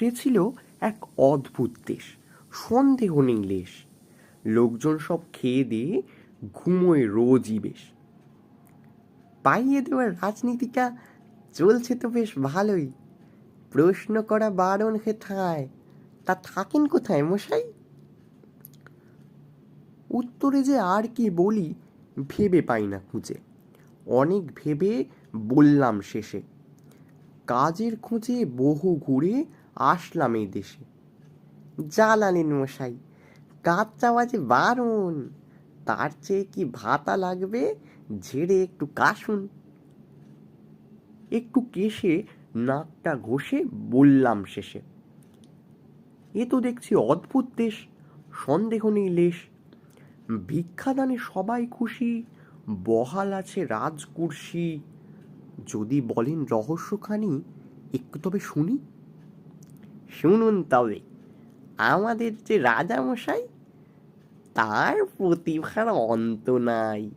সে ছিল এক অদ্ভুত দেশ, সন্দেহ নেই লেশ। লোকজন সব খেয়ে দিয়ে ঘুমোয় রোজই বেশ। পাইয়ে দেওয়ার রাজনীতিটা চলছে তো বেশ ভালোই। প্রশ্ন করা বারণ হেথায়, তা থাকেন কোথায় মশাই? উত্তরে যে আর কি বলি ভেবে পাই না খুঁজে। অনেক ভেবে বললাম শেষে, কাজের খোঁজে বহু ঘুরে আসলাম এই দেশে। জ্বালালেন মশাই, কাজ চাওয়া যে বারণ, তার চেয়ে কি ভাতা লাগবে, ঝেড়ে একটু কাশুন। একটু কেশে নাকটা ঘষে বললাম শেষে, এ তো দেখছি অদ্ভুত দেশ, সন্দেহ নেই লেশ। ভিক্ষাদানে সবাই খুশি, বহাল আছে রাজকুর্সি। যদি বলেন রহস্যখানি একটু তবে শুনি। শুনুন তবে, আমাদের যে রাজামশাই, তার প্রতিভার অন্ত নাই।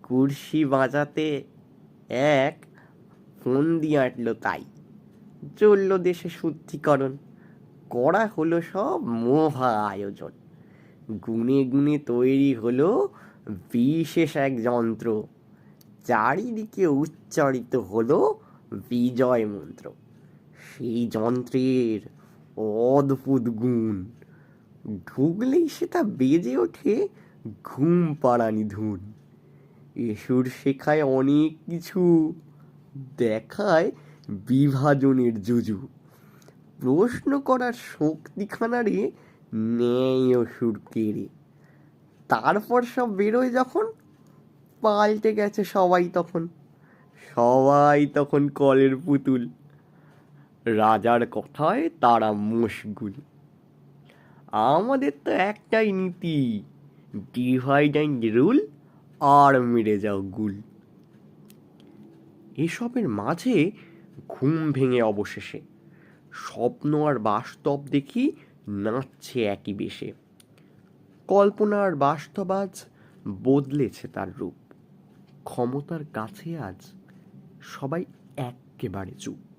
কুর্সি বাজাতে এক ফন্দি আঁটল তাই। চলল দেশে শুদ্ধিকরণ, করা হলো সব মহা আয়োজন। গুনে গুনে তৈরি হলো বিশেষ এক যন্ত্র, চারিদিকে উচ্চারিত হলো বিজয় মন্ত্র। সেই যন্ত্রের অদ্ভুত গুণ, ঢুকলেই সেটা বেজে ওঠে ঘুম পাড়ানি ধুন। এসুর শেখায় অনেক কিছু, দেখায় বিভাজনের জুজু। প্রশ্ন করার শক্তিখানারে নেয় অসুর কেড়ে। তারপর সব বেরোয় যখন, পাল্টে গেছে সবাই তখন। সবাই তখন কলের পুতুল, রাজার কথায় তারা মশগুল। আমাদের তো একটাই নীতি, ডিভাইড অ্যান্ড রুল, আর মেরে যাও গুল। এসবের মাঝে ঘুম ভেঙে অবশেষে, স্বপ্ন আর বাস্তব দেখি নাচছে একই বেশে। কল্পনা আর বাস্তব আজ বদলেছে তার রূপ। ক্ষমতার কাছে আজ সবাই এক্কেবারে চুপ।